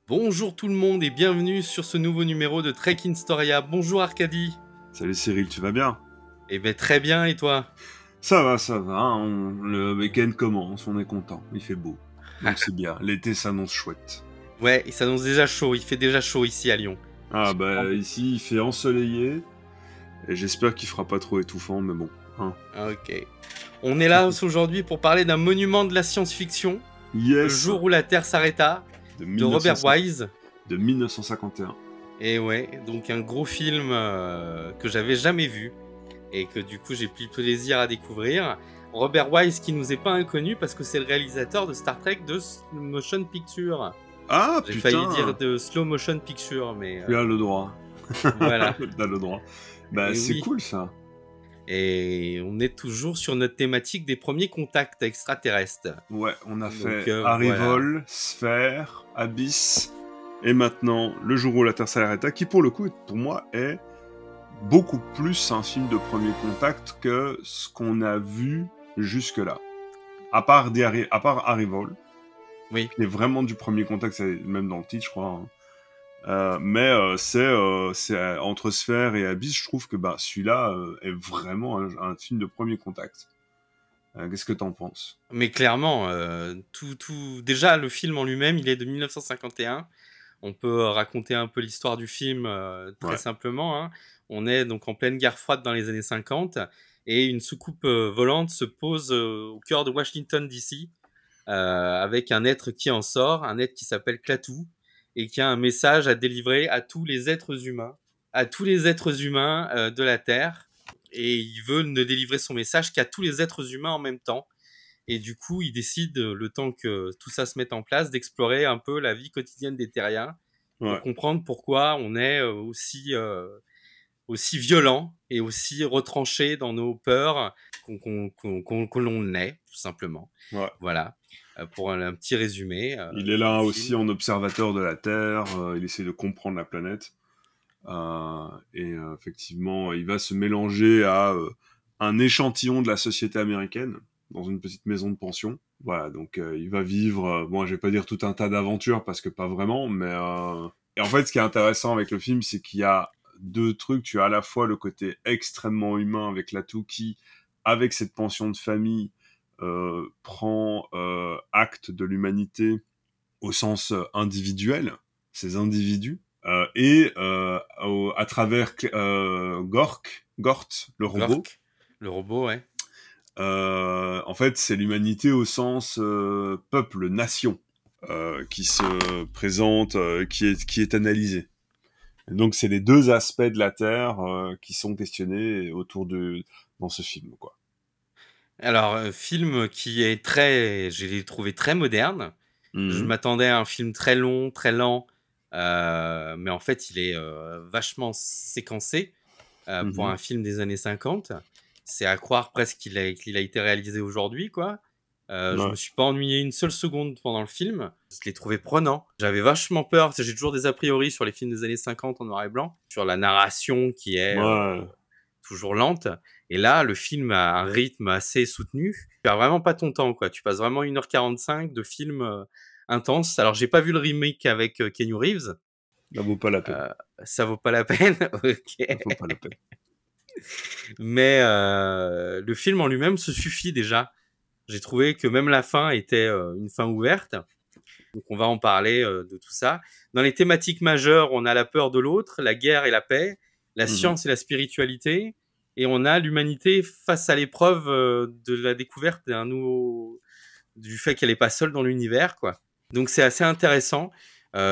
Bonjour tout le monde et bienvenue sur ce nouveau numéro de Trek in Storia. Bonjour Arcadie. Salut Cyril, tu vas bien? Eh ben très bien et toi? Ça va, hein, le week-end commence, on est content, il fait beau. Donc c'est bien, l'été s'annonce chouette. Ouais, il s'annonce déjà chaud, il fait déjà chaud ici à Lyon. Ah Je sais pas. bah ici il fait ensoleillé, et j'espère qu'il fera pas trop étouffant, mais bon. Hein. Ah, ok. On est là aujourd'hui pour parler d'un monument de la science-fiction, Le Yes, jour où la Terre s'arrêta, de, de Robert 1950 Wise. de 1951. Et ouais, donc un gros film que j'avais jamais vu et que du coup j'ai pris le plaisir à découvrir. Robert Wise qui nous est pas inconnu parce que c'est le réalisateur de Star Trek de Motion Picture. Ah J'ai failli dire putain, de slow motion picture, mais tu as le droit. voilà. T'as le droit. Bah Et c'est oui. cool ça. Et on est toujours sur notre thématique des premiers contacts extraterrestres. Ouais, on a Donc fait voilà. Arrival, Sphère, Abyss, et maintenant Le jour où la Terre s'arrêta, qui pour le coup, pour moi, est beaucoup plus un film de premier contact que ce qu'on a vu jusque-là. À part Arrival, Oui. qui est vraiment du premier contact, c'est même dans le titre, je crois. Hein. C'est entre Sphère et Abyss, je trouve que bah, celui-là est vraiment un film de premier contact. Qu'est-ce que t'en penses? Mais clairement, déjà le film en lui-même, il est de 1951. On peut raconter un peu l'histoire du film très Ouais. simplement. Hein. On est donc en pleine guerre froide dans les années 50 et une soucoupe volante se pose au cœur de Washington DC avec un être qui en sort, un être qui s'appelle Klaatu et qui a un message à délivrer à tous les êtres humains, de la Terre. Et il veut ne délivrer son message qu'à tous les êtres humains en même temps. Et du coup, il décide, le temps que tout ça se mette en place, d'explorer un peu la vie quotidienne des terriens pour Ouais. comprendre pourquoi on est aussi violent et aussi retranché dans nos peurs que l'on est, tout simplement. Ouais. Voilà, pour un petit résumé Il est du là aussi film. en observateur de la Terre, il essaie de comprendre la planète. Effectivement, il va se mélanger à un échantillon de la société américaine dans une petite maison de pension. Voilà, donc il va vivre, bon, je vais pas dire tout un tas d'aventures parce que pas vraiment, mais et en fait, ce qui est intéressant avec le film, c'est qu'il y a deux trucs. Tu as à la fois le côté extrêmement humain avec Latou qui, avec cette pension de famille, prend acte de l'humanité au sens individuel, ces individus, à travers Gort, le robot. Gork, le robot, ouais. En fait, c'est l'humanité au sens peuple, nation, qui se présente, qui est analysé. Et donc, c'est les deux aspects de la Terre qui sont questionnés autour de dans ce film, quoi. Alors, film qui est je l'ai trouvé très moderne. Je Mhm. m'attendais à un film très long, très lent, mais en fait, il est vachement séquencé pour Mhm. un film des années 50. C'est à croire presque qu'il a été réalisé aujourd'hui, quoi. Je me Ouais. suis pas ennuyé une seule seconde pendant le film. Je l'ai trouvé prenant. J'avais vachement peur, parce que j'ai toujours des a priori sur les films des années 50 en noir et blanc, sur la narration qui est Ouais. toujours lente. Et là, le film a un rythme assez soutenu. Tu perds vraiment pas ton temps, quoi. Tu passes vraiment 1h45 de film intense. Alors, j'ai pas vu le remake avec Keanu Reeves. Ça vaut pas la peine. Euh, Ça vaut pas la peine. Ça Ok. vaut pas la peine. Mais le film en lui-même se suffit déjà. J'ai trouvé que même la fin était une fin ouverte. Donc, on va en parler de tout ça. Dans les thématiques majeures, on a la peur de l'autre, la guerre et la paix, la Mhm. science et la spiritualité, et on a l'humanité face à l'épreuve de la découverte du fait qu'elle est pas seule dans l'univers, quoi. Donc c'est assez intéressant.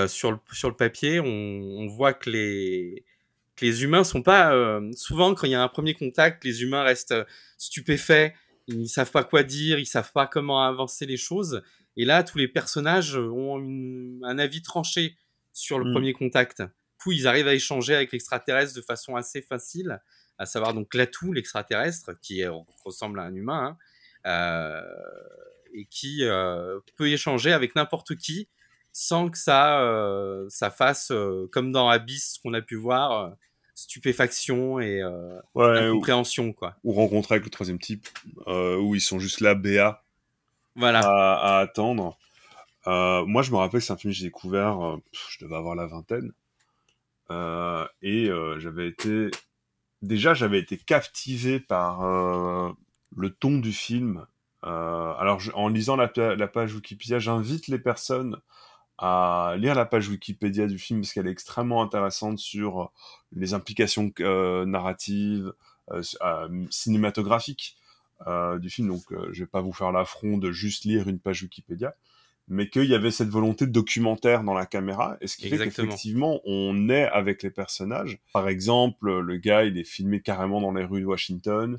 Sur le papier, on voit que les humains sont pas souvent quand il y a un premier contact, les humains restent stupéfaits, ils savent pas quoi dire, ils savent pas comment avancer les choses. Et là, tous les personnages ont un avis tranché sur le Mhm. premier contact. Du coup, ils arrivent à échanger avec l'extraterrestre de façon assez facile, à savoir donc Latou, l'extraterrestre, ressemble à un humain, hein, et qui peut échanger avec n'importe qui sans que ça fasse, comme dans Abyss, ce qu'on a pu voir, stupéfaction et Ouais, incompréhension, quoi. ou rencontrer avec le troisième type, où ils sont juste là, BA, Voilà. à attendre. Moi, je me rappelle que c'est un film que j'ai découvert, je devais avoir la vingtaine. J'avais été captivé par le ton du film. Alors, en lisant la page Wikipédia, j'invite les personnes à lire la page Wikipédia du film parce qu'elle est extrêmement intéressante sur les implications narratives, cinématographiques du film. Donc, je vais pas vous faire l'affront de juste lire une page Wikipédia, mais qu'il y avait cette volonté de documentaire dans la caméra, et ce qui fait Exactement. qu'effectivement, on est avec les personnages. Par exemple, le gars, il est filmé carrément dans les rues de Washington,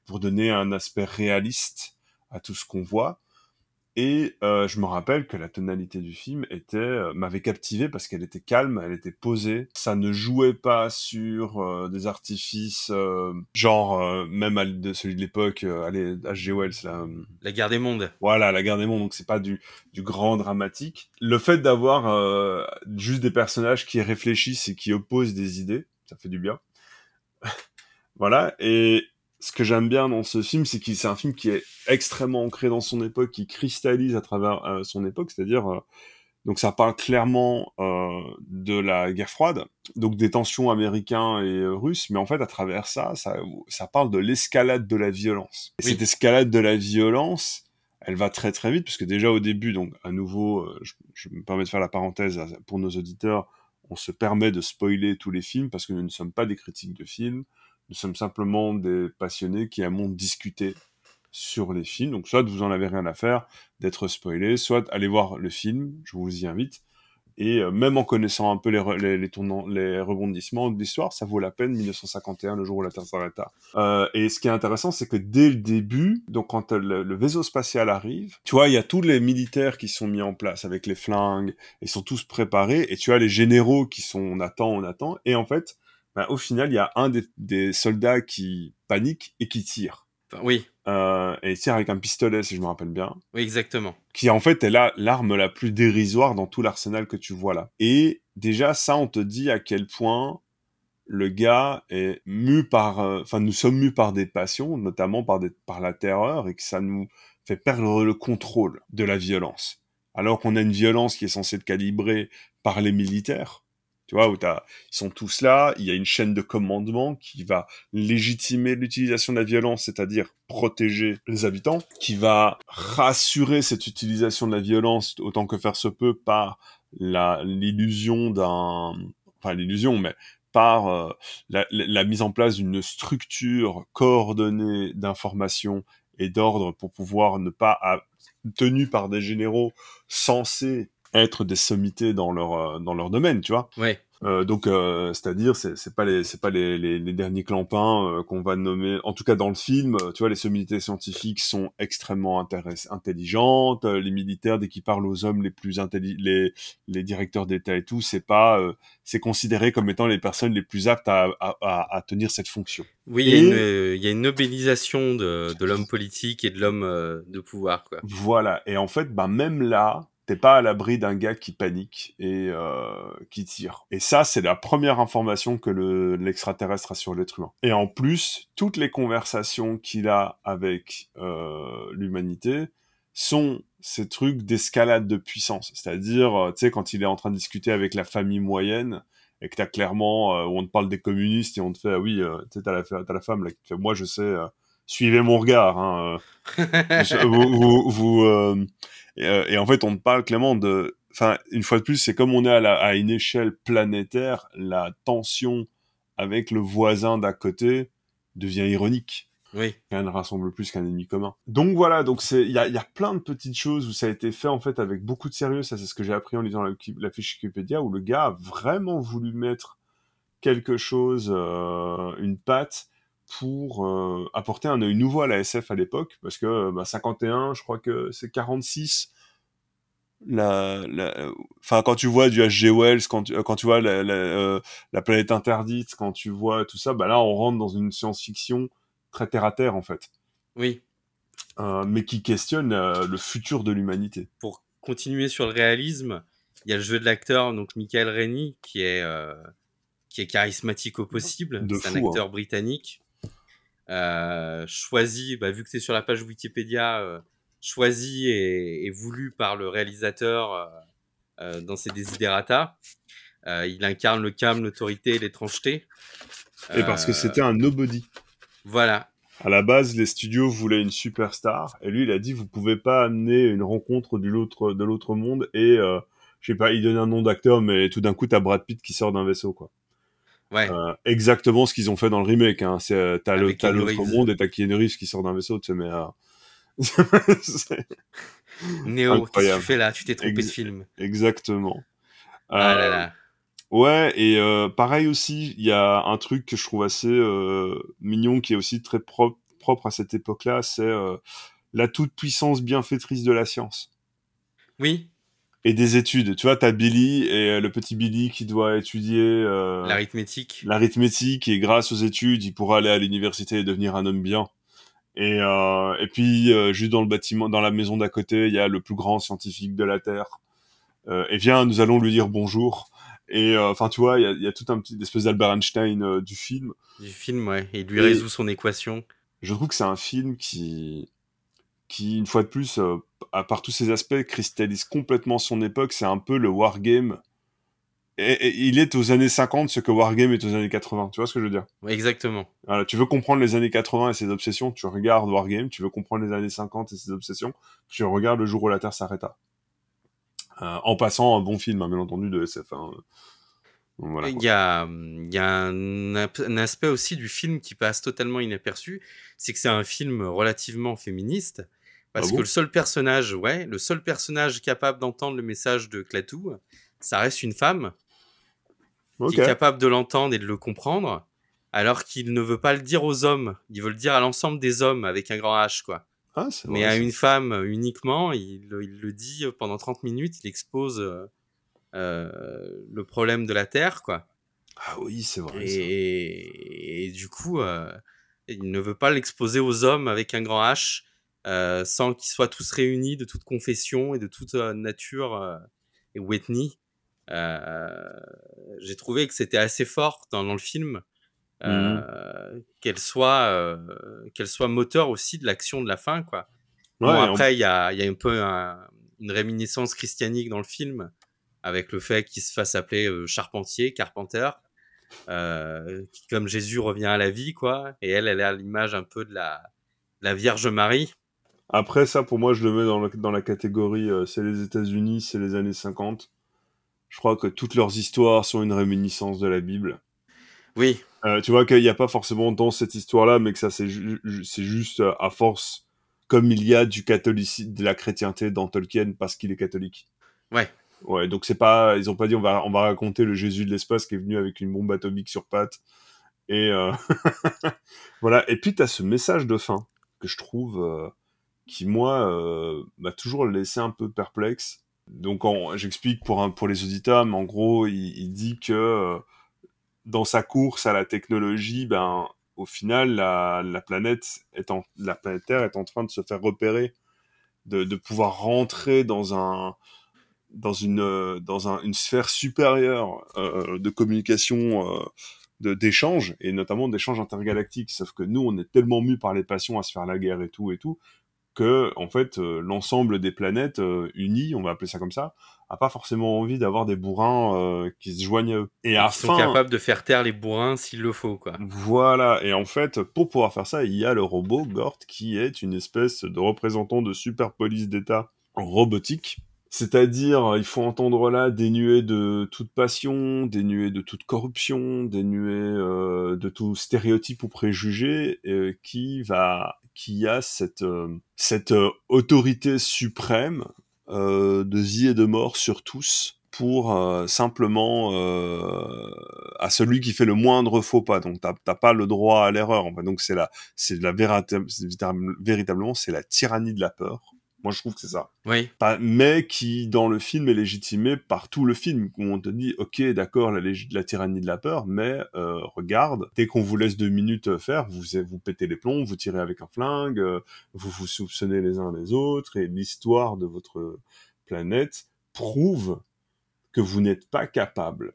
pour donner un aspect réaliste à tout ce qu'on voit. Et je me rappelle que la tonalité du film m'avait captivé parce qu'elle était calme, elle était posée. Ça ne jouait pas sur des artifices même de celui de l'époque, allez, H.G. Wells là. La guerre des mondes. Voilà, la guerre des mondes, donc c'est pas du grand dramatique. Le fait d'avoir juste des personnages qui réfléchissent et qui opposent des idées, ça fait du bien. Voilà, et ce que j'aime bien dans ce film, c'est que c'est un film qui est extrêmement ancré dans son époque, qui cristallise à travers son époque, c'est-à-dire, donc ça parle clairement de la guerre froide, donc des tensions américains et russes, mais en fait, à travers ça parle de l'escalade de la violence. Et cette Oui, escalade de la violence, elle va très très vite, parce que déjà au début, donc à nouveau, je me permets de faire la parenthèse pour nos auditeurs, on se permet de spoiler tous les films, parce que nous ne sommes pas des critiques de films, nous sommes simplement des passionnés qui aimons discuter sur les films. Donc, soit vous en avez rien à faire d'être spoilé, soit allez voir le film, je vous y invite. Et même en connaissant un peu les tournants, les rebondissements de l'histoire, ça vaut la peine. 1951, le jour où la Terre s'arrêta. Et ce qui est intéressant, c'est que dès le début, donc quand le vaisseau spatial arrive, tu vois, il y a tous les militaires qui sont mis en place avec les flingues, ils sont tous préparés, et tu as les généraux qui sont on attend, et en fait, au final, il y a un des soldats qui panique et qui tire. enfin, oui, Et il tire avec un pistolet, si je me rappelle bien, oui, exactement. qui en fait est l'arme la plus dérisoire dans tout l'arsenal que tu vois là. Et déjà, ça, on te dit à quel point le gars est nous sommes mus par des passions, notamment par la terreur, et que ça nous fait perdre le contrôle de la violence. Alors qu'on a une violence qui est censée être calibrée par les militaires, tu vois, ils sont tous là, il y a une chaîne de commandement qui va légitimer l'utilisation de la violence, c'est-à-dire protéger les habitants, qui va rassurer cette utilisation de la violence autant que faire se peut par l'illusion enfin l'illusion, mais par la mise en place d'une structure coordonnée d'information et d'ordre pour pouvoir ne pas tenue par des généraux censés être des sommités dans leur domaine, tu vois. Ouais. C'est-à-dire c'est pas les derniers clampins qu'on va nommer, en tout cas dans le film, tu vois, les sommités scientifiques sont extrêmement intelligentes, les militaires dès qu'ils parlent aux hommes les plus les directeurs d'État et tout, c'est considéré comme étant les personnes les plus aptes à tenir cette fonction. Oui, Et il y a une nobélisation de l'homme politique et de l'homme de pouvoir, quoi. voilà. Et en fait, même là, t'es pas à l'abri d'un gars qui panique et qui tire. Et ça, c'est la première information que l'extraterrestre a sur l'être humain. Et en plus, toutes les conversations qu'il a avec l'humanité sont ces trucs d'escalade de puissance. C'est-à-dire, tu sais, quand il est en train de discuter avec la famille moyenne, et que t'as clairement, où on te parle des communistes et on te fait, ah oui, tu sais, t'as la femme là qui te fait, moi je sais, suivez mon regard, hein, et en fait, on parle clairement enfin, une fois de plus, c'est comme on est à une échelle planétaire, la tension avec le voisin d'à côté devient ironique. Oui, Rien ne rassemble plus qu'un ennemi commun. Donc voilà, donc il y a plein de petites choses où ça a été fait en fait avec beaucoup de sérieux. Ça, c'est ce que j'ai appris en lisant la fiche Wikipédia, où le gars a vraiment voulu mettre quelque chose, une patte pour apporter un œil nouveau à la SF à l'époque, parce que 51, je crois que c'est 46. Enfin, quand tu vois du H.G. Wells, quand tu vois la planète interdite, quand tu vois tout ça, là on rentre dans une science-fiction très terre à terre en fait, oui. mais qui questionne le futur de l'humanité. Pour continuer sur le réalisme, il y a le jeu de l'acteur, donc Michael Rennie, qui est charismatique au possible. De C'est un fou, hein. acteur britannique. Choisi, vu que c'est sur la page Wikipédia, choisi et voulu par le réalisateur dans ses desiderata. Il incarne le calme, l'autorité et l'étrangeté. Et parce que Euh, c'était un nobody. voilà. À la base, les studios voulaient une superstar, et lui, il a dit, vous pouvez pas amener une rencontre de l'autre monde, et je sais pas, il donne un nom d'acteur, mais tout d'un coup, t'as Brad Pitt qui sort d'un vaisseau, quoi. Ouais. Exactement ce qu'ils ont fait dans le remake, hein. Avec T'as Keanu l'autre Reeves. monde et t'as Keanu Reeves qui sort d'un vaisseau, tu sais, mais c'est Néo, qu'est-ce que tu incroyable. fais là? Tu t'es trompé de Ex- film. Exactement. Ah Euh, là là. ouais, et pareil aussi, il y a un truc que je trouve assez mignon, qui est aussi très propre à cette époque-là, c'est la toute-puissance bienfaitrice de la science. Oui, Et des études. Tu vois, t'as Billy et le petit Billy qui doit étudier l'arithmétique. l'arithmétique, et grâce aux études, il pourra aller à l'université et devenir un homme bien. Et puis, juste dans le bâtiment, dans la maison d'à côté, il y a le plus grand scientifique de la Terre. Et viens, nous allons lui dire bonjour. Et enfin, tu vois, il y a tout un petit espèce d'Albert Einstein du film. Du film, ouais. Et il lui Et résout son équation. je trouve que c'est un film qui, une fois de plus, à part tous ses aspects, cristallise complètement son époque. C'est un peu le Wargame. Et il est aux années 50 ce que Wargame est aux années 80. Tu vois ce que je veux dire? Ouais, exactement. Voilà, tu veux comprendre les années 80 et ses obsessions, tu regardes Wargame. Tu veux comprendre les années 50 et ses obsessions, tu regardes Le jour où la Terre s'arrêta. En passant un bon film, hein, bien entendu, de SF. Hein. Donc voilà, quoi. Il y a un aspect aussi du film qui passe totalement inaperçu, c'est que c'est un film relativement féministe, Ah parce que bon? le seul personnage capable d'entendre le message de Klaatu, ça reste une femme qui Ok. est capable de l'entendre et de le comprendre, alors qu'il ne veut pas le dire aux hommes, il veut le dire à l'ensemble des hommes avec un grand H, quoi. Ah, c'est Mais vrai, à ça. une femme uniquement, il le dit pendant 30 minutes, il expose le problème de la Terre, quoi. Ah oui, c'est vrai, ça. Et du coup, il ne veut pas l'exposer aux hommes avec un grand H, sans qu'ils soient tous réunis de toute confession et de toute nature ou ethnie. Euh, j'ai trouvé que c'était assez fort dans le film, Mhm. qu'elle soit moteur aussi de l'action de la fin, quoi. Bon, Ouais, après, il y a un peu une réminiscence christianique dans le film, avec le fait qu'il se fasse appeler charpentier, Carpenter, qui, comme Jésus, revient à la vie, quoi. Et elle est à l'image un peu de la Vierge Marie. après ça, pour moi, je le mets dans la catégorie, c'est les États-Unis, c'est les années 50. Je crois que toutes leurs histoires sont une réminiscence de la Bible. Oui, Tu vois qu'il n'y a pas forcément dans cette histoire-là, mais que ça, c'est juste à force, comme il y a du catholicisme, de la chrétienté dans Tolkien parce qu'il est catholique. ouais. Ouais, donc c'est pas, ils ont pas dit on va raconter le Jésus de l'espace qui est venu avec une bombe atomique sur pattes. Et voilà. Et puis t'as ce message de fin que je trouve qui moi m'a toujours laissé un peu perplexe. Donc j'explique pour les auditeurs, mais en gros il dit que dans sa course à la technologie, ben au final la planète Terre est en train de se faire repérer, de pouvoir rentrer une sphère supérieure de communication, d'échange, et notamment d'échange intergalactique. Sauf que nous, on est tellement mus par les passions à se faire la guerre et tout, que en fait, l'ensemble des planètes unies, on va appeler ça comme ça, a pas forcément envie d'avoir des bourrins qui se joignent à eux. Et Et qui sont afin, capables de faire taire les bourrins s'il le faut, quoi. voilà, et en fait, pour pouvoir faire ça, il y a le robot Gort qui est une espèce de représentant de super police d'État en robotique. C'est-à-dire, il faut entendre là, dénué de toute passion, dénué de toute corruption, dénué de tout stéréotype ou préjugé, qui a cette autorité suprême de vie et de mort sur tous, pour simplement à celui qui fait le moindre faux pas. Donc t'as pas le droit à l'erreur. Enfin, donc véritablement c'est la tyrannie de la peur. Moi je trouve que c'est ça. Oui. Mais qui dans le film est légitimé par tout le film, où on te dit ok d'accord la tyrannie de la peur, mais regarde, dès qu'on vous laisse 2 minutes faire, vous pétez les plombs, vous tirez avec un flingue, vous vous soupçonnez les uns les autres, et l'histoire de votre planète prouve que vous n'êtes pas capable,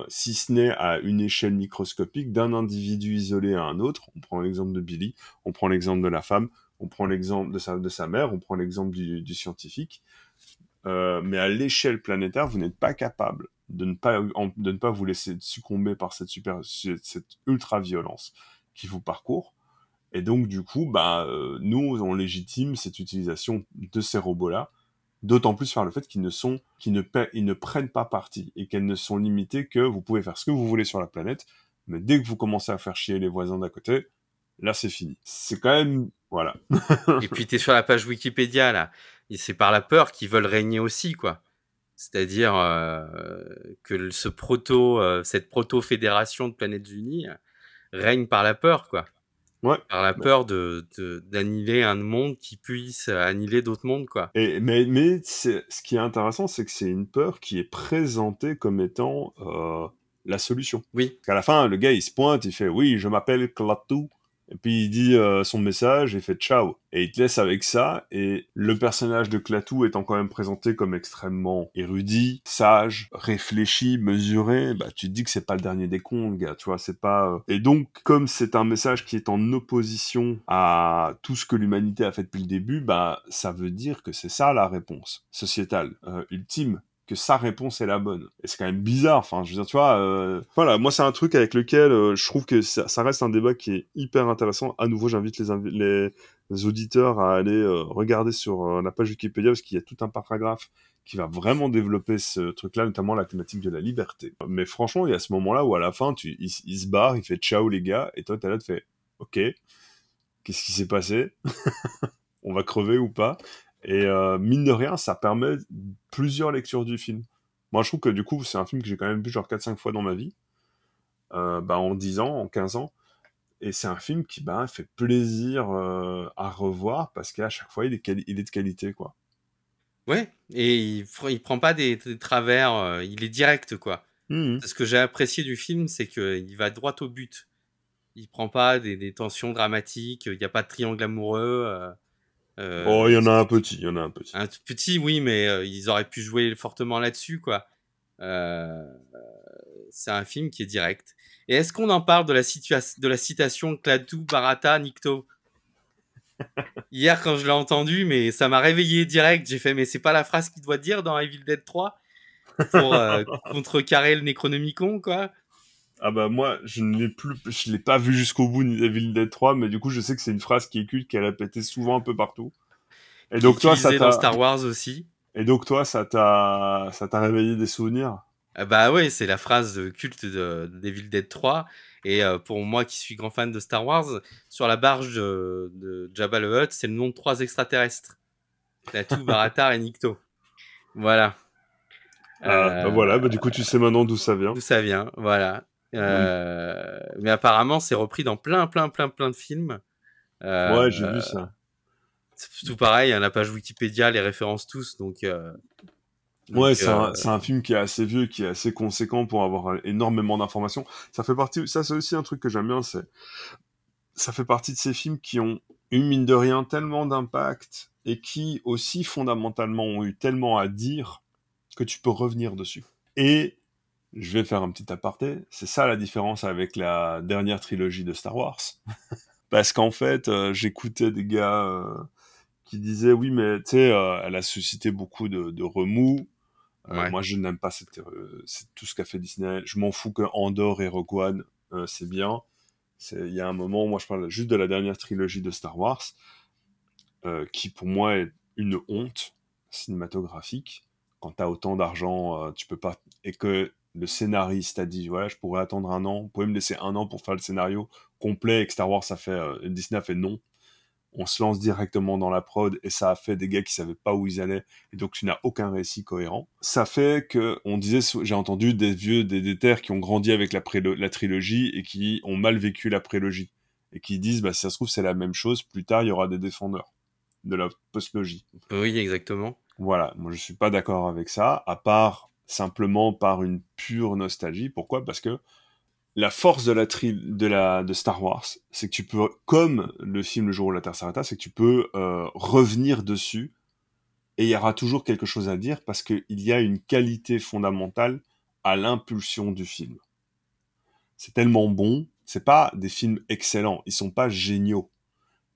si ce n'est à une échelle microscopique, d'un individu isolé à un autre. On prend l'exemple de Billy, on prend l'exemple de la femme. On prend l'exemple de sa mère, on prend l'exemple du scientifique. Mais à l'échelle planétaire, vous n'êtes pas capable de ne pas vous laisser succomber par cette ultra-violence qui vous parcourt. Et donc, du coup, nous, on légitime cette utilisation de ces robots-là, d'autant plus par le fait qu'ils ne prennent pas parti et qu'elles ne sont limitées que vous pouvez faire ce que vous voulez sur la planète, mais dès que vous commencez à faire chier les voisins d'à côté, là, c'est fini. C'est quand même, voilà. Et puis t'es sur la page Wikipédia là, et c'est par la peur qu'ils veulent régner aussi quoi. C'est-à-dire que cette proto-fédération de planètes unies règne par la peur quoi. Ouais. Par la peur d'annihiler un monde qui puisse annihiler d'autres mondes quoi. Mais ce qui est intéressant, c'est que c'est une peur qui est présentée comme étant la solution. Oui. Parce qu'à la fin, le gars, il se pointe, il fait « Oui, je m'appelle Klaatu ». Et puis il dit son message et fait ciao. Et il te laisse avec ça. Et le personnage de Klaatu étant quand même présenté comme extrêmement érudit, sage, réfléchi, mesuré, tu te dis que c'est pas le dernier des cons, le gars. Tu vois, c'est pas. Et donc, comme c'est un message qui est en opposition à tout ce que l'humanité a fait depuis le début, ça veut dire que c'est ça la réponse sociétale ultime, que sa réponse est la bonne. Et c'est quand même bizarre, enfin, je veux dire, tu vois, voilà, moi c'est un truc avec lequel je trouve que ça reste un débat qui est hyper intéressant. À nouveau, j'invite les auditeurs à aller regarder sur la page Wikipédia, parce qu'il y a tout un paragraphe qui va vraiment développer ce truc-là, notamment la thématique de la liberté. Mais franchement, il y a ce moment-là où à la fin, il se barre, il fait ciao les gars, et toi t'es là, tu fais ok, qu'est-ce qui s'est passé? On va crever ou pas? Et mine de rien, ça permet plusieurs lectures du film. Moi, je trouve que du coup, c'est un film que j'ai quand même vu genre 4-5 fois dans ma vie, en 10 ans, en 15 ans. Et c'est un film qui fait plaisir à revoir parce qu'à chaque fois, il est de qualité, quoi. Ouais, et il prend pas des travers, il est direct quoi. Mmh. Ce que j'ai apprécié du film, c'est qu'il va droit au but. Il prend pas des tensions dramatiques, il n'y a pas de triangle amoureux. Oh, il y en a un petit, il y en a un petit. Un tout petit, oui, mais ils auraient pu jouer fortement là-dessus, quoi. Euh, c'est un film qui est direct. Et est-ce qu'on en parle de la citation Klaatu Barata Nikto? Hier, quand je l'ai entendu, mais ça m'a réveillé direct. J'ai fait, mais c'est pas la phrase qu'il doit dire dans Evil Dead 3 pour contrecarrer le Necronomicon, quoi. Ah moi, je l'ai pas vu jusqu'au bout ni Evil Dead 3, mais du coup, je sais que c'est une phrase qui est culte, qui est répétée souvent un peu partout. Et Qui est donc toi, utilisé dans Star Wars aussi. ça t'a réveillé des souvenirs? Bah ouais, c'est la phrase de culte d'Evil Dead 3. Et pour moi qui suis grand fan de Star Wars, sur la barge de Jabba le Hutt, c'est le nom de 3 extraterrestres. Klaatu, Baratar et Nikto. Voilà. Voilà, du coup, tu sais maintenant d'où ça vient. D'où ça vient, voilà. Mais apparemment, c'est repris dans plein de films. Ouais, j'ai vu ça. C'est tout pareil, hein, la page Wikipédia les référence tous, donc Ouais, c'est un film qui est assez vieux, qui est assez conséquent pour avoir énormément d'informations. Ça c'est aussi un truc que j'aime bien, ça fait partie de ces films qui ont eu, mine de rien, tellement d'impact et qui, aussi, fondamentalement, ont eu tellement à dire que tu peux revenir dessus. Et, je vais faire un petit aparté, c'est ça la différence avec la dernière trilogie de Star Wars. Parce qu'en fait, j'écoutais des gars qui disaient, oui, mais tu sais, elle a suscité beaucoup de remous. ouais. Moi, je n'aime pas c'est tout ce qu'a fait Disney. Je m'en fous que Andor et Rogue One, c'est bien. Il y a un moment, moi, je parle juste de la dernière trilogie de Star Wars, qui pour moi est une honte cinématographique. Quand t'as autant d'argent, tu peux pas. Et que le scénariste a dit, voilà, je pourrais attendre un an. Vous pouvez me laisser un an pour faire le scénario complet. Et que Star Wars Disney a fait non. On se lance directement dans la prod et ça a fait des gars qui savaient pas où ils allaient et donc tu n'as aucun récit cohérent. Ça fait que on disait, j'ai entendu des terres qui ont grandi avec la trilogie et qui ont mal vécu la prélogie et qui disent si ça se trouve c'est la même chose, plus tard il y aura des défendeurs de la postlogie. Oui, exactement. Voilà, moi je suis pas d'accord avec ça, à part simplement par une pure nostalgie. Pourquoi? Parce que la force de Star Wars, c'est que tu peux, comme le film Le jour où la Terre s'arrêta, c'est que tu peux revenir dessus et il y aura toujours quelque chose à dire parce qu'il y a une qualité fondamentale à l'impulsion du film. C'est tellement bon, c'est pas des films excellents, ils sont pas géniaux.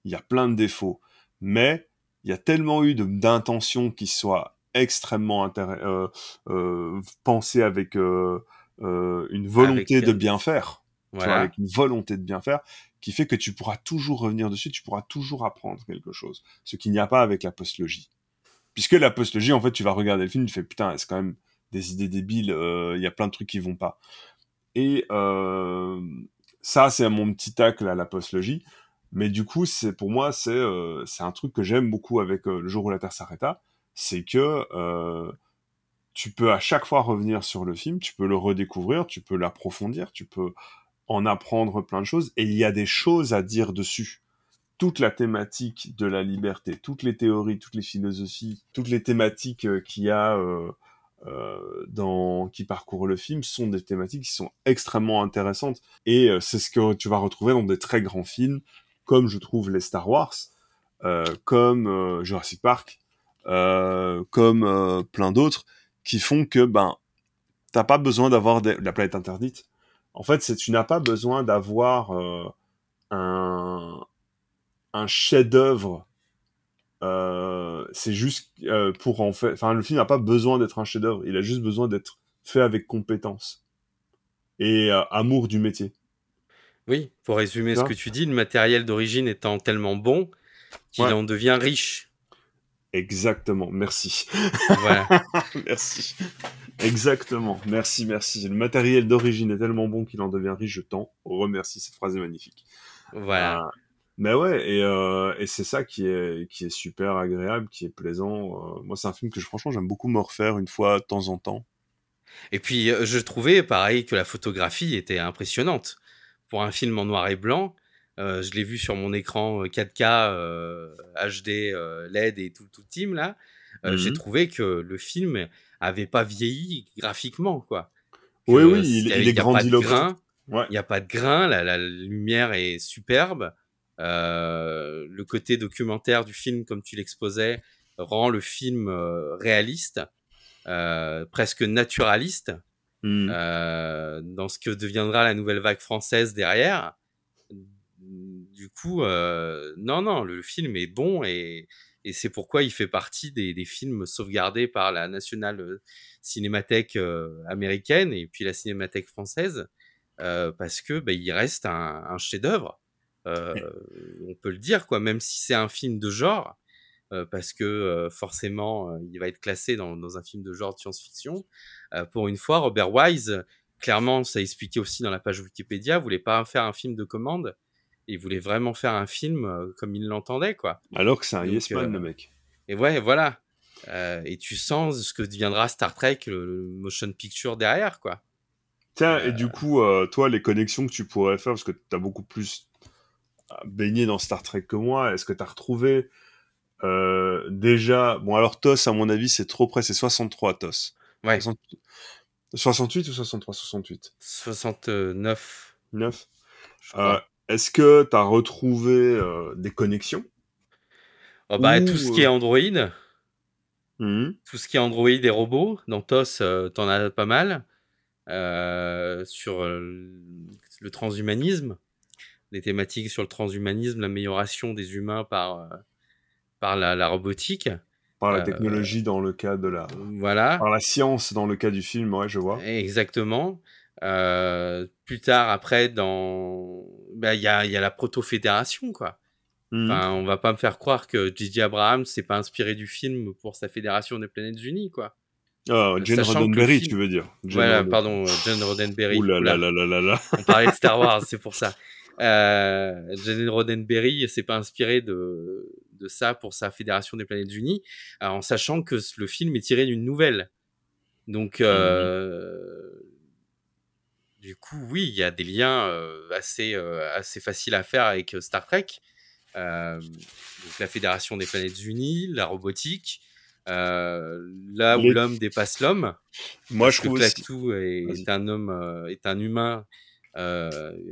Il y a plein de défauts. mais il y a tellement eu d'intentions qui soient extrêmement pensées avec une volonté Avec, de bien faire, tu vois, voilà. avec une volonté de bien faire, qui fait que tu pourras toujours revenir dessus, tu pourras toujours apprendre quelque chose, ce qu'il n'y a pas avec la postlogie. Puisque la postlogie, en fait, tu vas regarder le film, tu fais putain, c'est quand même des idées débiles, il y a plein de trucs qui vont pas. Et ça, c'est mon petit tacle à la postlogie. Mais du coup, pour moi, c'est un truc que j'aime beaucoup avec Le jour où la Terre s'arrêta, c'est que tu peux à chaque fois revenir sur le film, tu peux le redécouvrir, tu peux l'approfondir, tu peux en apprendre plein de choses, et il y a des choses à dire dessus. Toute la thématique de la liberté, toutes les théories, toutes les philosophies, toutes les thématiques qu'il y a qui parcourent le film sont des thématiques qui sont extrêmement intéressantes. Et c'est ce que tu vas retrouver dans des très grands films, comme je trouve les Star Wars, comme Jurassic Park, comme plein d'autres, qui font que t'as pas besoin d'avoir la planète interdite. En fait, tu n'as pas besoin d'avoir un, un chef-d'œuvre. C'est juste pour en fait. Enfin, le film n'a pas besoin d'être un chef-d'œuvre. Il a juste besoin d'être fait avec compétence et amour du métier. Oui, pour résumer Tu ce vois? que tu dis, le matériel d'origine étant tellement bon qu'il Ouais, en devient riche. exactement. Merci. Voilà, Merci. Exactement. Merci, merci. Le matériel d'origine est tellement bon qu'il en devient riche. Je t'en remercie. Cette phrase est magnifique. Euh, voilà. mais ouais, et c'est ça qui est super agréable, qui est plaisant. Moi, c'est un film que franchement, j'aime beaucoup me refaire une fois de temps en temps. Et puis, je trouvais, pareil, que la photographie était impressionnante. Pour un film en noir et blanc, je l'ai vu sur mon écran 4K, HD, LED et tout le team, là. J'ai Mhm. trouvé que le film avait pas vieilli graphiquement, quoi. Oui, Que oui, il est il y a pas de grandiloquent. grain, Ouais. il y a pas de grain, la lumière est superbe. Le côté documentaire du film, comme tu l'exposais, rend le film réaliste, presque naturaliste, Mhm. dans ce que deviendra la nouvelle vague française derrière. Du coup, non, non, le film est bon et c'est pourquoi il fait partie des films sauvegardés par la National Cinémathèque américaine et puis la Cinémathèque française, parce que il reste un chef-d'œuvre. On peut le dire, quoi, même si c'est un film de genre, parce que forcément, il va être classé dans un film de genre de science-fiction. Pour une fois, Robert Wise, clairement, ça expliqué aussi dans la page Wikipédia, voulait pas faire un film de commande, il voulait vraiment faire un film comme il l'entendait, quoi. Alors que c'est un Donc, yes man, le mec. et ouais, voilà. Et tu sens ce que deviendra Star Trek, le motion picture derrière, quoi. Tiens, et Euh, du coup, toi, les connexions que tu pourrais faire, parce que t'as beaucoup plus baigné dans Star Trek que moi, est-ce que t'as retrouvé déjà... Bon, alors TOS, à mon avis, c'est trop près, c'est 63 TOS. ouais, 60 68 ou 63? 68? 69, 9? je crois. Est-ce que t'as retrouvé des connexions? Oh, bah, tout ce Ou... qui est Android, Mhm. tout ce qui est Android et robots, dans TOS, t'en as pas mal. Sur le transhumanisme, des thématiques sur le transhumanisme, l'amélioration des humains par la robotique. Par la Euh, technologie dans le cas de voilà, Par la science dans le cas du film, ouais, je vois. exactement. Plus tard, après, il y a la proto-fédération, quoi. Mhm. Enfin, on va pas me faire croire que J.J. Abrams s'est pas inspiré du film pour sa Fédération des Planètes Unies, quoi. Jane Sachant que le Roddenberry, film, tu veux dire. Jane voilà, Roddenberry. pardon, John Ouh Roddenberry. là là Oula, là là là là. on parlait de Star Wars, c'est pour ça. Gene Roddenberry s'est pas inspiré de ça pour sa Fédération des Planètes Unies, en sachant que le film est tiré d'une nouvelle. Donc, Mhm. du coup, oui, il y a des liens assez faciles à faire avec Star Trek. Donc la Fédération des Planètes Unies, la robotique, là où Les... l'homme dépasse l'homme, Moi, je parce que trouve aussi. Klaatu Vas-y. est un humain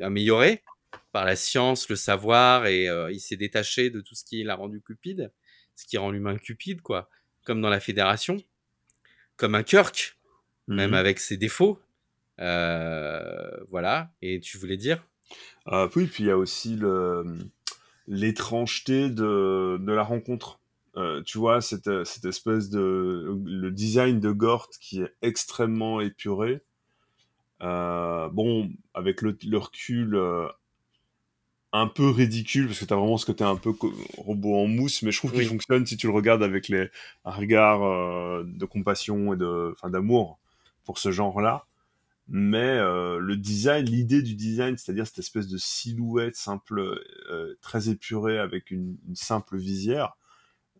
amélioré par la science, le savoir, et il s'est détaché de tout ce qui l'a rendu cupide, ce qui rend l'humain cupide, quoi. Comme dans la Fédération, comme un Kirk, même Mhm. avec ses défauts. Voilà. Et tu voulais dire? Oui, puis il y a aussi l'étrangeté de la rencontre. Tu vois, cette espèce le design de Gort qui est extrêmement épuré. Bon, avec le recul, un peu ridicule, parce que t'as vraiment ce côté un peu robot en mousse, mais je trouve qu'il fonctionne si tu le regardes avec un regard de compassion et d'amour pour ce genre-là. Mais le design, l'idée du design, c'est-à-dire cette espèce de silhouette simple, très épurée avec une simple visière,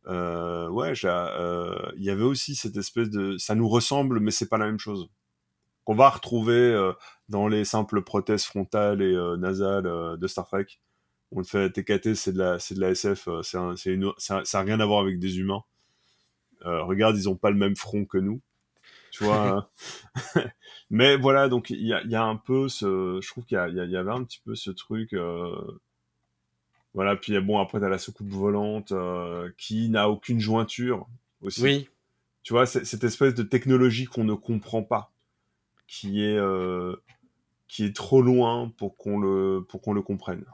ouais, il y avait aussi cette espèce ça nous ressemble, mais c'est pas la même chose. Qu'on va retrouver dans les simples prothèses frontales et nasales de Star Trek. On te fait TKT, c'est de la SF, ça a rien à voir avec des humains. Regarde, ils ont pas le même front que nous, tu vois. Mais voilà, donc il y a un peu je trouve qu'il y avait un petit peu ce truc. Voilà, puis bon, après t'as la soucoupe volante qui n'a aucune jointure aussi. Oui. Tu vois, cette espèce de technologie qu'on ne comprend pas, qui est trop loin pour qu'on le comprenne.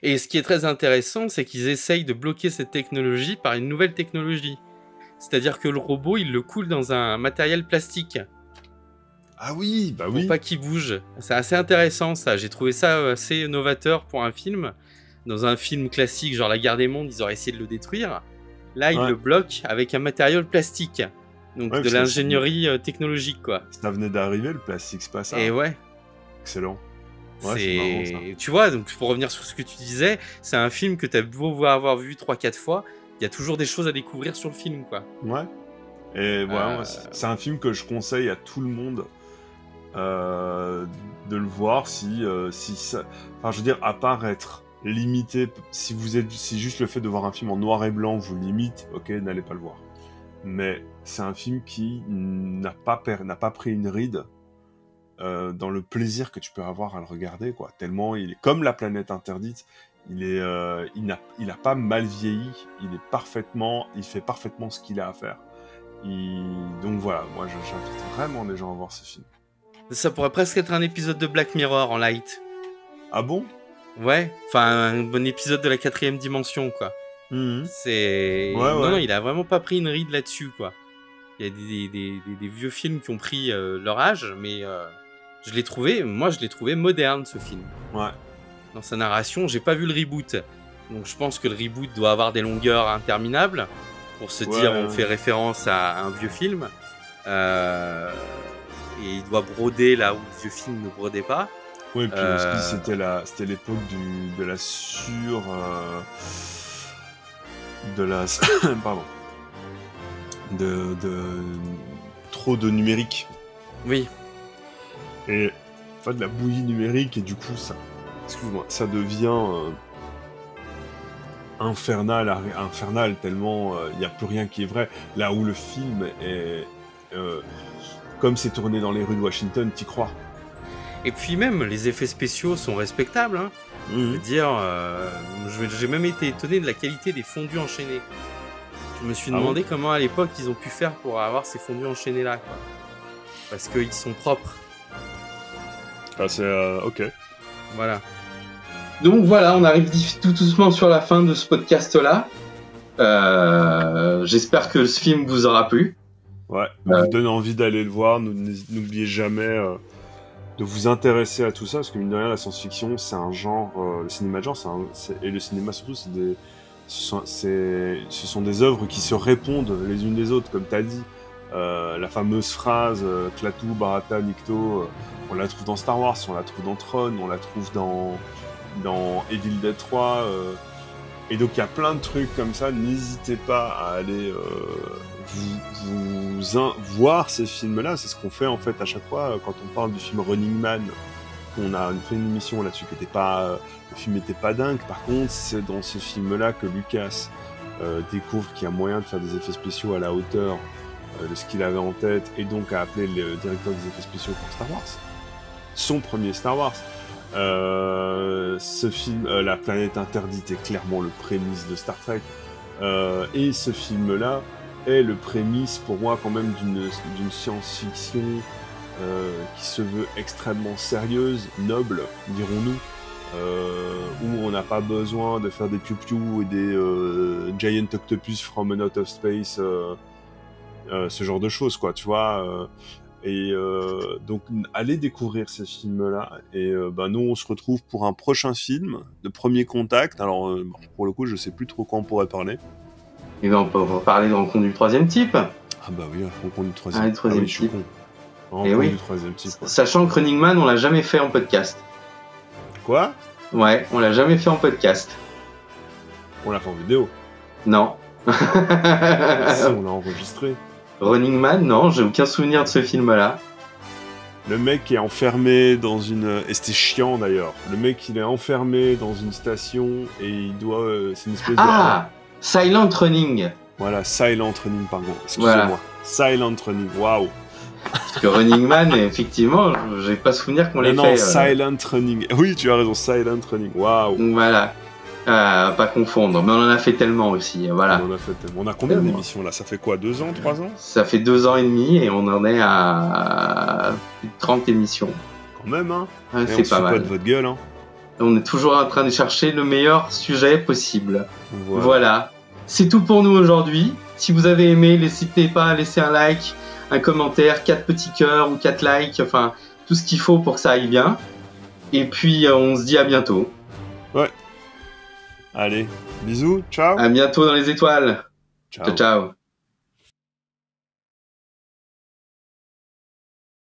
Et ce qui est très intéressant, c'est qu'ils essayent de bloquer cette technologie par une nouvelle technologie. C'est-à-dire que le robot, il le coule dans un matériel plastique. Ah oui, bah oui. Pour pas qu'il bouge. C'est assez intéressant, ça. J'ai trouvé ça assez novateur pour un film. Dans un film classique, genre La Guerre des Mondes, ils auraient essayé de le détruire. Là, ils le bloquent avec un matériel plastique. Donc de l'ingénierie technologique, quoi. Ça venait d'arriver, le plastique, c'est pas ça. Et ouais. Excellent. Ouais, c'est marrant, ça. Tu vois, donc pour revenir sur ce que tu disais, c'est un film que t'as beau avoir vu 3-4 fois, il y a toujours des choses à découvrir sur le film, quoi. Ouais. Et voilà, c'est un film que je conseille à tout le monde de le voir si ça... Enfin, je veux dire, à part être limité, si juste le fait de voir un film en noir et blanc vous limite, ok, n'allez pas le voir. Mais c'est un film qui n'a pas pris une ride dans le plaisir que tu peux avoir à le regarder, quoi. Tellement il est comme La Planète Interdite, il n'a pas mal vieilli, il fait parfaitement ce qu'il a à faire. Donc voilà, moi j'invite vraiment les gens à voir ce film. Ça pourrait presque être un épisode de Black Mirror en light. Ah bon? Ouais, enfin un bon épisode de la 4e dimension, quoi. C'est... Non, il a vraiment pas pris une ride là-dessus, quoi. Il y a des vieux films qui ont pris leur âge, mais je l'ai trouvé moderne, ce film. Ouais. Dans sa narration, j'ai pas vu le reboot. Donc je pense que le reboot doit avoir des longueurs interminables pour se dire on fait référence à un vieux film. Et il doit broder là où le vieux film ne brodait pas. Oui, et puis aussi c'était l'époque de la pardon. De trop de numérique. Oui. Et en fait, de la bouillie numérique, et du coup ça devient infernal tellement il n'y a plus rien qui est vrai. Là où le film est comme c'est tourné dans les rues de Washington, t'y crois. Et puis même, les effets spéciaux sont respectables. Hein. Je veux dire, j'ai même été étonné de la qualité des fondus enchaînés. Je me suis demandé comment à l'époque ils ont pu faire pour avoir ces fondus enchaînés là, quoi. Parce qu'ils sont propres. Ah, c'est ok. Voilà. Donc voilà, on arrive tout doucement sur la fin de ce podcast là. J'espère que ce film vous aura plu. Ouais, vous donne envie d'aller le voir. N'oubliez jamais de vous intéresser à tout ça, parce que mine de rien, la science-fiction, c'est un genre, le cinéma de genre, et le cinéma surtout, ce sont des œuvres qui se répondent les unes des autres, comme tu as dit. La fameuse phrase Klaatu, Barata, Nikto, on la trouve dans Star Wars, on la trouve dans Tron, on la trouve dans Evil Dead 3. Et donc il y a plein de trucs comme ça, n'hésitez pas à aller voir ces films-là. C'est ce qu'on fait en fait à chaque fois quand on parle du film Running Man. On a fait une émission là-dessus qui était pas... le film n'était pas dingue. Par contre, c'est dans ce film-là que Lucas découvre qu'il y a moyen de faire des effets spéciaux à la hauteur de ce qu'il avait en tête, et donc a appelé le directeur des effets spéciaux pour Star Wars. Son premier Star Wars. Ce film, La Planète Interdite, est clairement le prémisse de Star Trek. Et ce film-là est le prémisse, pour moi, quand même, d'une science-fiction qui se veut extrêmement sérieuse, noble, dirons-nous, où on n'a pas besoin de faire des piou-piou et des giant octopus from an out of space, ce genre de choses, quoi, tu vois. Donc, allez découvrir ces films-là. Et nous, on se retrouve pour un prochain film, de Premier Contact. Alors, pour le coup, je sais plus trop quand on pourrait parler. Et ben, on peut parler de Rencontre du troisième type. Ah bah oui, Rencontre du troisième type. Troisième type. Je suis con. Rencontre du troisième type. Ouais. Sachant que Running Man, on l'a jamais fait en podcast. Quoi ? Ouais, on l'a jamais fait en podcast. On l'a fait en vidéo. Non. Si, on l'a enregistré. Running Man, non, j'ai aucun souvenir de ce film-là. Le mec est enfermé dans une... Et c'était chiant d'ailleurs. Le mec, il est enfermé dans une station et il doit... C'est une espèce de... Ah, Silent Running. Voilà, Silent Running, pardon. Excusez-moi. Voilà. Silent Running, waouh. Parce que Running Man, effectivement, j'ai pas souvenir qu'on l'ait fait. Non, Silent Running. Oui, tu as raison, Silent Running, waouh. Voilà. Pas confondre, mais on en a fait tellement aussi, voilà. On a combien d'émissions là ? Ça fait quoi, 2 ans, 3 ans ? Ça fait 2 ans et demi et on en est à plus de 30 émissions. Quand même, hein. C'est pas mal. Pas de votre gueule, hein. On est toujours en train de chercher le meilleur sujet possible. Voilà. C'est tout pour nous aujourd'hui. Si vous avez aimé, n'hésitez pas à laisser un like, un commentaire, 4 petits cœurs ou 4 likes, enfin, tout ce qu'il faut pour que ça aille bien. Et puis, on se dit à bientôt. Ouais. Allez, bisous, ciao. À bientôt dans les étoiles. Ciao. Ciao.